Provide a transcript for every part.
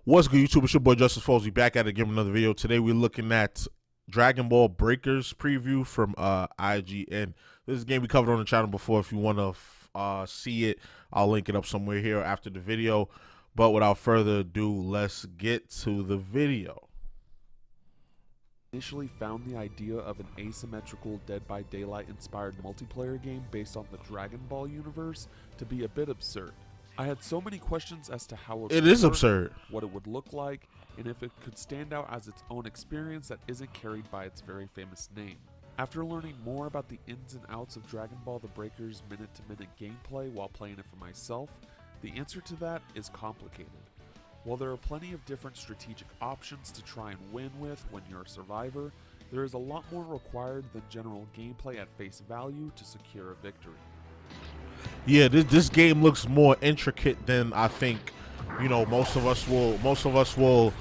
What's good, YouTube? It's your boy JusticeXFalls. We back at it again with another video. Today we're looking at Dragon Ball Breakers preview from IGN. This is a game we covered on the channel before. If you want to see it, I'll link it up somewhere here after the video. But without further ado, let's get to the video. Initially found the idea of an asymmetrical Dead by Daylight inspired multiplayer game based on the Dragon Ball universe to be a bit absurd. I had so many questions as to how it It is work, absurd. what it would look like, and if it could stand out as its own experience that isn't carried by its very famous name. After learning more about the ins and outs of Dragon Ball The Breakers minute-to-minute gameplay while playing it for myself, the answer to that is complicated. While there are plenty of different strategic options to try and win with when you're a survivor, there is a lot more required than general gameplay at face value to secure a victory. Yeah, this game looks more intricate than I think, you know, most of us will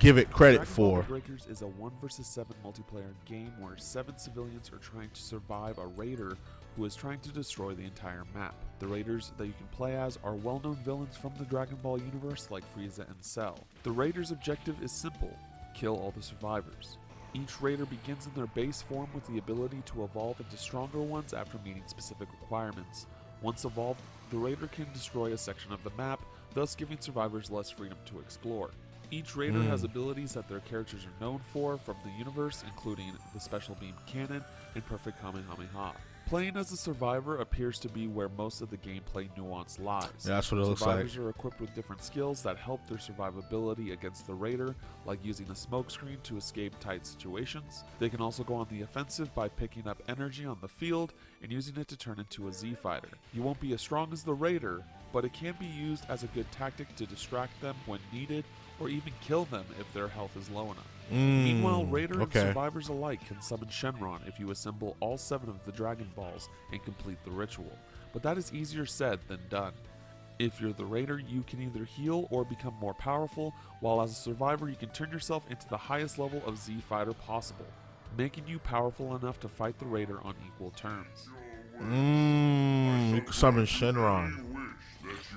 give it credit Dragon for. Ball The Breakers is a 1 vs 7 multiplayer game where 7 civilians are trying to survive a raider who is trying to destroy the entire map. The raiders that you can play as are well-known villains from the Dragon Ball universe like Frieza and Cell. The raiders' objective is simple: kill all the survivors. Each raider begins in their base form with the ability to evolve into stronger ones after meeting specific requirements. Once evolved, the raider can destroy a section of the map, thus giving survivors less freedom to explore. Each raider has abilities that their characters are known for from the universe, including the Special Beam Cannon and Perfect Kamehameha. Playing as a survivor appears to be where most of the gameplay nuance lies. Yeah, that's what it looks like. Survivors are equipped with different skills that help their survivability against the raider, like using a smoke screen to escape tight situations. They can also go on the offensive by picking up energy on the field and using it to turn into a Z-fighter. You won't be as strong as the raider, but it can be used as a good tactic to distract them when needed, or even kill them if their health is low enough. Meanwhile, Raider and survivors alike can summon Shenron if you assemble all 7 of the Dragon Balls and complete the ritual, but that is easier said than done. If you're the Raider, you can either heal or become more powerful, while as a survivor you can turn yourself into the highest level of Z-fighter possible, making you powerful enough to fight the Raider on equal terms. You can summon Shenron.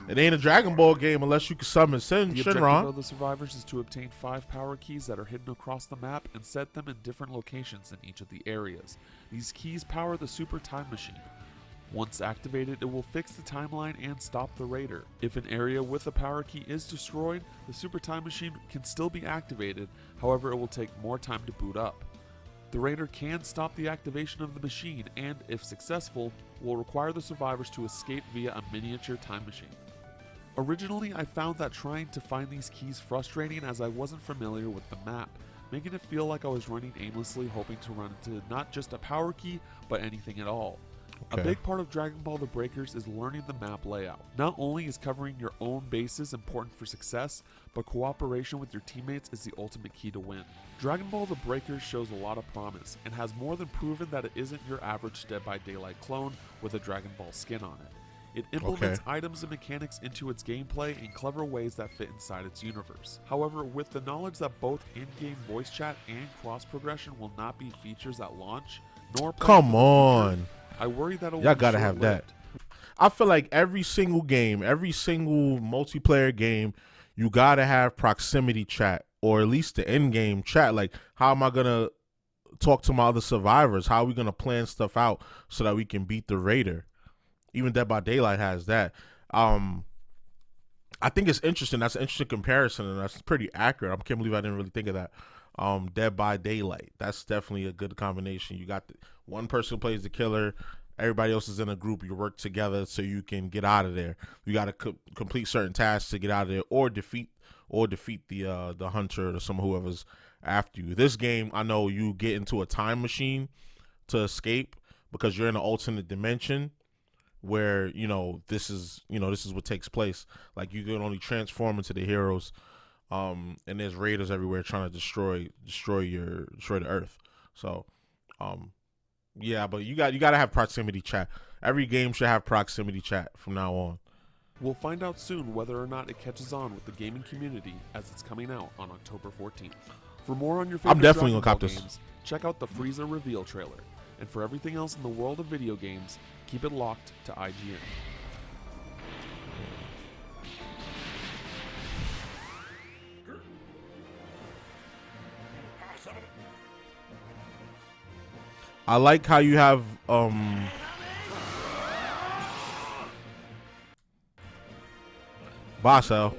It ain't a Dragon Ball game unless you can summon The objective Shenron. of the survivors is to obtain 5 power keys that are hidden across the map and set them in different locations in each of the areas. These keys power the Super Time Machine. Once activated, it will fix the timeline and stop the raider. If an area with a power key is destroyed, the Super Time Machine can still be activated, however it will take more time to boot up. The raider can stop the activation of the machine and, if successful, will require the survivors to escape via a miniature time machine. Originally, I found that trying to find these keys frustrating as I wasn't familiar with the map, making it feel like I was running aimlessly hoping to run into not just a power key, but anything at all. A big part of Dragon Ball The Breakers is learning the map layout. Not only is covering your own bases important for success, but cooperation with your teammates is the ultimate key to win. Dragon Ball The Breakers shows a lot of promise, and has more than proven that it isn't your average Dead by Daylight clone with a Dragon Ball skin on it. It implements items and mechanics into its gameplay in clever ways that fit inside its universe. However, with the knowledge that both in-game voice chat and cross-progression will not be features at launch, nor I worry that y'all gotta have that. I feel like every single game, every single multiplayer game, you gotta have proximity chat, or at least the in-game chat. Like, how am I gonna talk to my other survivors? How are we gonna plan stuff out so that we can beat the raider? Even Dead by Daylight has that. I think it's interesting. That's an interesting comparison, and that's pretty accurate. I can't believe I didn't really think of that. Dead by Daylight. That's definitely a good combination. You got one person plays the killer, everybody else is in a group. You work together so you can get out of there. You got to complete certain tasks to get out of there, or defeat the hunter or whoever's after you. This game, I know you get into a time machine to escape because you're in an alternate dimension where this is what takes place. Like, you can only transform into the heroes. And there's raiders everywhere trying to destroy the earth. So, yeah, but you got to have proximity chat. Every game should have proximity chat from now on. We'll find out soon whether or not it catches on with the gaming community as it's coming out on October 14th. For more on your favorite definitely Dragon gonna cop Ball this. games, check out the Frieza reveal trailer. And for everything else in the world of video games, keep it locked to IGN. I like how you have Basel.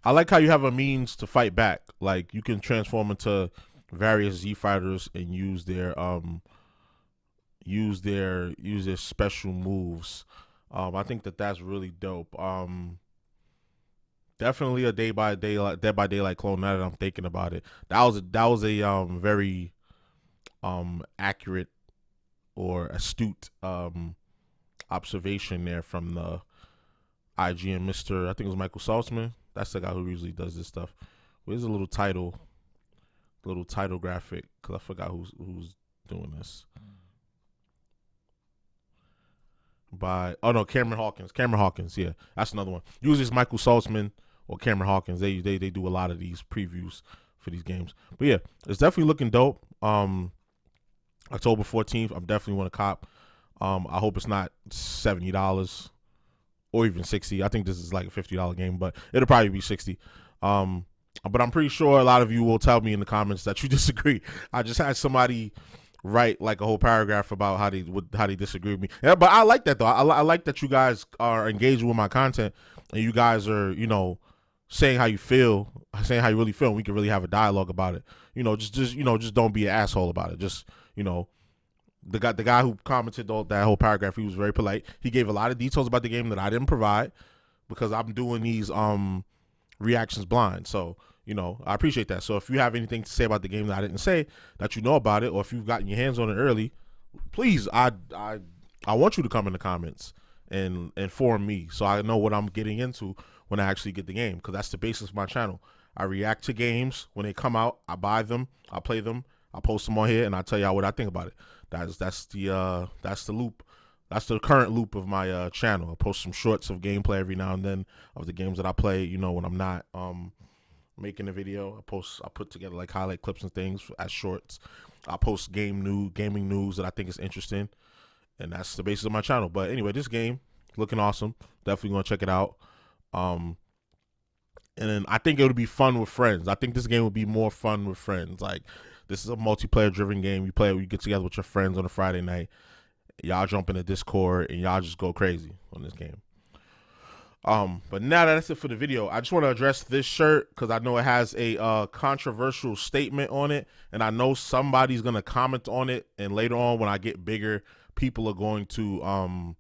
I like how you have a means to fight back. Like you can transform into various Z fighters and use their special moves. I think that's really dope. Definitely a Dead by Daylight clone. Now that I'm thinking about it, that was a very accurate or astute observation there from the IGN Mr. I think it was Michael Saltzman. That's the guy who usually does this stuff. Where's the little title graphic? Because I forgot who's doing this. Cameron Hawkins, yeah, that's another one. Usually it's Michael Saltzman or Cameron Hawkins. They do a lot of these previews for these games. But yeah, it's definitely looking dope. October 14th, I'm definitely want to cop. I hope it's not $70 or even $60. I think this is like a $50 game, but it'll probably be $60. But I'm pretty sure a lot of you will tell me in the comments that you disagree. I just had somebody write like a whole paragraph about how they disagree with me. Yeah, but I like that though. I like that you guys are engaging with my content and you guys are, saying how you feel, saying how you really feel. And we can really have a dialogue about it. Just don't be an asshole about it. Just, the guy who commented that whole paragraph, he was very polite. He gave a lot of details about the game that I didn't provide because I'm doing these reactions blind. So, I appreciate that. So if you have anything to say about the game that I didn't say, that you know about it, or if you've gotten your hands on it early, please, I want you to come in the comments and inform me so I know what I'm getting into when I actually get the game, because that's the basis of my channel. I react to games when they come out. I buy them, I play them, I post them on here, and I tell y'all what I think about it. That's the loop. That's the current loop of my channel. I post some shorts of gameplay every now and then of the games that I play. When I'm not making a video, I put together like highlight clips and things as shorts. I post gaming news that I think is interesting, and that's the basis of my channel. But anyway, this game looking awesome. Definitely gonna check it out. And then I think it would be fun with friends. I think this game would be more fun with friends. Like, this is a multiplayer driven game. You play it, you get together with your friends on a Friday night. Y'all jump into Discord and y'all just go crazy on this game. But now that's it for the video. I just want to address this shirt because I know it has a controversial statement on it, and I know somebody's gonna comment on it. And later on, when I get bigger, people are going to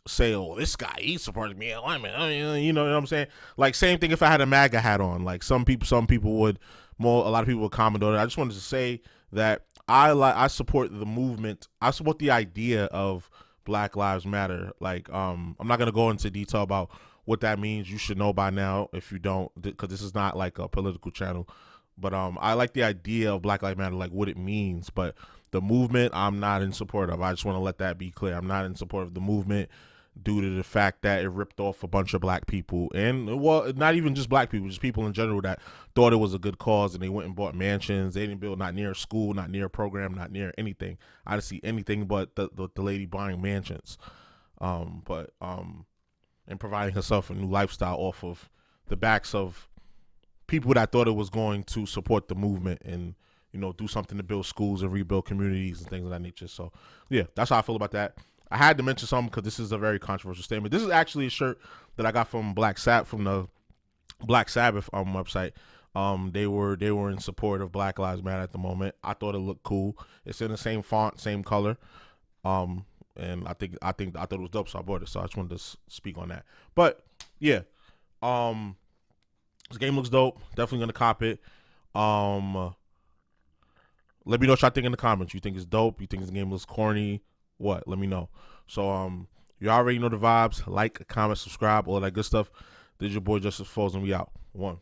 say, "Oh, this guy, he supports me alignment." You know what I'm saying? Like, same thing if I had a MAGA hat on. Like, some people would a lot of people would comment on it. I just wanted to say that I support the movement. I support the idea of Black Lives Matter. Like, I'm not gonna go into detail about what that means. You should know by now if you don't, because this is not like a political channel. But I like the idea of Black Lives Matter, like what it means. But the movement, I'm not in support of. I just want to let that be clear. I'm not in support of the movement due to the fact that it ripped off a bunch of black people, and well, not even just black people, just people in general that thought it was a good cause, and they went and bought mansions. They didn't build not near a school, not near a program, not near anything. I didn't see anything but the lady buying mansions, and providing herself a new lifestyle off of the backs of people that thought it was going to support the movement and do something to build schools and rebuild communities and things of that nature. So yeah, that's how I feel about that. I had to mention something because this is a very controversial statement. This is actually a shirt that I got from the Black Sabbath website. They were in support of Black Lives Matter at the moment. I thought it looked cool. It's in the same font, same color. And I thought it was dope, so I bought it. So I just wanted to speak on that. But yeah, this game looks dope. Definitely gonna cop it. Let me know what y'all think in the comments. You think it's dope? You think this game looks corny? What? Let me know. So you already know the vibes. Like, comment, subscribe, all that good stuff. This is your boy JusticeXFalls, and we out. 1.